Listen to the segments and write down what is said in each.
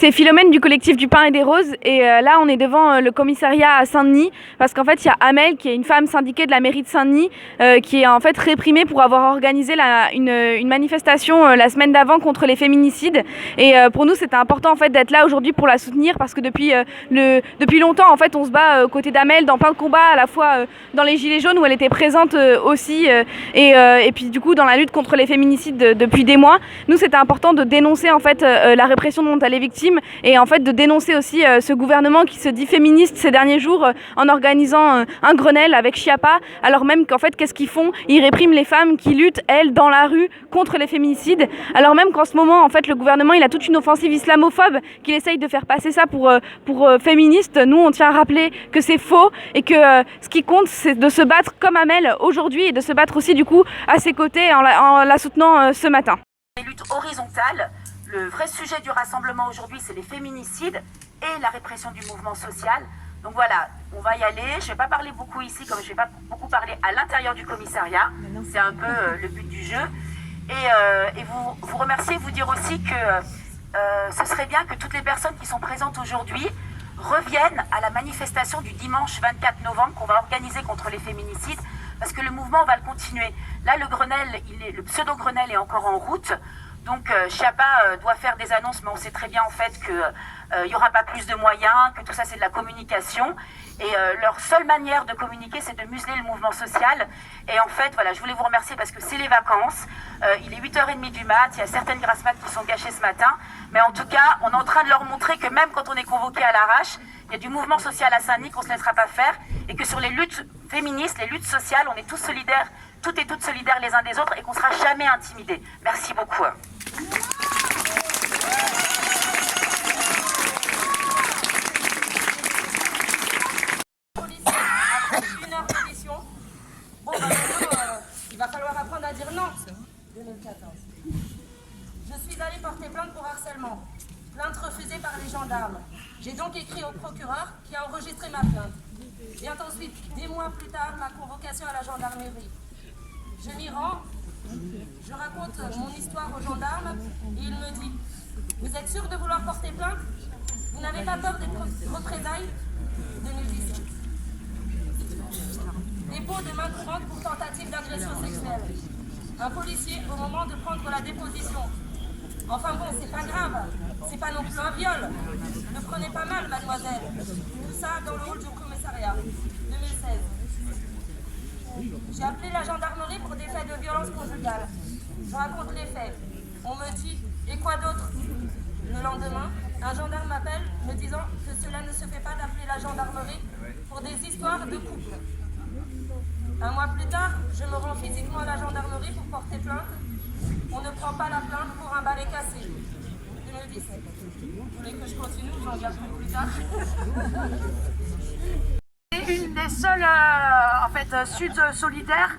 C'est Philomène du collectif du Pain et des Roses et là on est devant le commissariat à Saint-Denis parce qu'en fait il y a Amel qui est une femme syndiquée de la mairie de Saint-Denis qui est en fait réprimée pour avoir organisé une manifestation la semaine d'avant contre les féminicides et pour nous c'était important en fait d'être là aujourd'hui pour la soutenir parce que depuis longtemps en fait on se bat aux côtés d'Amel dans plein de combats à la fois dans les Gilets jaunes où elle était présente aussi et puis du coup dans la lutte contre les féminicides depuis des mois. Nous c'était important de dénoncer en fait la répression dont elle est victime et en fait de dénoncer aussi ce gouvernement qui se dit féministe ces derniers jours en organisant un Grenelle avec Chiappa alors même qu'en fait qu'est-ce qu'ils font? Ils répriment les femmes qui luttent elles dans la rue contre les féminicides alors même qu'en ce moment en fait le gouvernement il a toute une offensive islamophobe qu'il essaye de faire passer ça pour féministe. Nous on tient à rappeler que c'est faux et que ce qui compte c'est de se battre comme Amel aujourd'hui et de se battre aussi du coup à ses côtés en la soutenant ce matin. Les luttes horizontales. Le vrai sujet du rassemblement aujourd'hui, c'est les féminicides et la répression du mouvement social. Donc voilà, on va y aller. Je ne vais pas parler beaucoup ici, comme je ne vais pas beaucoup parler à l'intérieur du commissariat. C'est un peu le but du jeu. Et vous remercier, vous dire aussi que ce serait bien que toutes les personnes qui sont présentes aujourd'hui reviennent à la manifestation du dimanche 24 novembre qu'on va organiser contre les féminicides, parce que le mouvement va le continuer. Là, le Grenelle, le pseudo-Grenelle est encore en route. Donc Chiappa doit faire des annonces, mais on sait très bien en fait qu'il n'y aura pas plus de moyens, que tout ça c'est de la communication. Et leur seule manière de communiquer, c'est de museler le mouvement social. Et en fait, voilà, je voulais vous remercier parce que c'est les vacances. Il est 8h30 du mat, il y a certaines grasses mat qui sont gâchées ce matin. Mais en tout cas, on est en train de leur montrer que même quand on est convoqué à l'arrache, il y a du mouvement social à Saint-Denis qu'on ne se laissera pas faire. Et que sur les luttes féministes, les luttes sociales, on est tous solidaires, toutes et toutes solidaires les uns des autres et qu'on ne sera jamais intimidés. Merci beaucoup. Il va falloir apprendre à dire non. 2014. Je suis allée porter plainte pour harcèlement. Plainte refusée par les gendarmes. J'ai donc écrit au procureur qui a enregistré ma plainte. Vient ensuite, des mois plus tard, ma convocation à la gendarmerie. Je m'y rends, je raconte mon histoire aux gendarmes et il me dit « Vous êtes sûr de vouloir porter plainte? Vous n'avez pas peur des représailles ?» 2017. Dépôt de main courante pour tentative d'agression sexuelle. Un policier au moment de prendre la déposition. Enfin bon, c'est pas grave, c'est pas non plus un viol. Ne prenez pas mal, mademoiselle. Tout ça dans le hall du commissariat. 2016. J'ai appelé la gendarmerie pour des faits de violence conjugale. Je raconte les faits. On me dit, et quoi d'autre? Le lendemain, un gendarme m'appelle me disant que cela ne se fait pas d'appeler la gendarmerie pour des histoires de couple. Un mois plus tard, je me rends physiquement à la gendarmerie pour porter plainte. On ne prend pas la plainte pour un balai cassé. 2017. Vous voulez que je continue ou j'en viens plus tard? Une des seules Sud Solidaire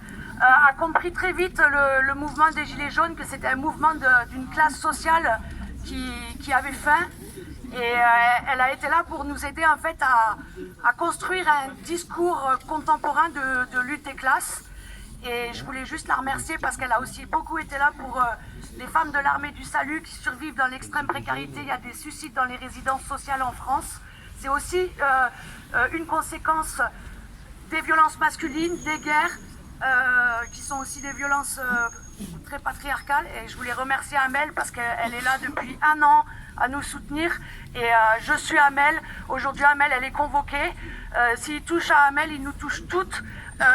a compris très vite le mouvement des Gilets jaunes, que c'était un mouvement d'une classe sociale qui avait faim. Et elle a été là pour nous aider en fait à construire un discours contemporain de lutte des classes. Et je voulais juste la remercier parce qu'elle a aussi beaucoup été là pour les femmes de l'armée du salut qui survivent dans l'extrême précarité. Il y a des suicides dans les résidences sociales en France. C'est aussi une conséquence des violences masculines, des guerres, qui sont aussi des violences très patriarcales. Et je voulais remercier Amel parce qu'elle est là depuis 1 an à nous soutenir. Et je suis Amel. Aujourd'hui, Amel, elle est convoquée. S'il touche à Amel, il nous touche toutes. Et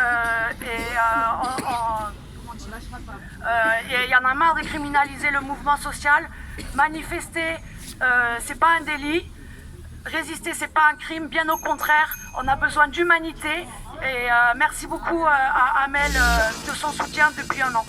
il y en a marre de criminaliser le mouvement social. Manifester, c'est pas un délit. Résister, c'est pas un crime, bien au contraire, on a besoin d'humanité et merci beaucoup à Amel de son soutien depuis 1 an.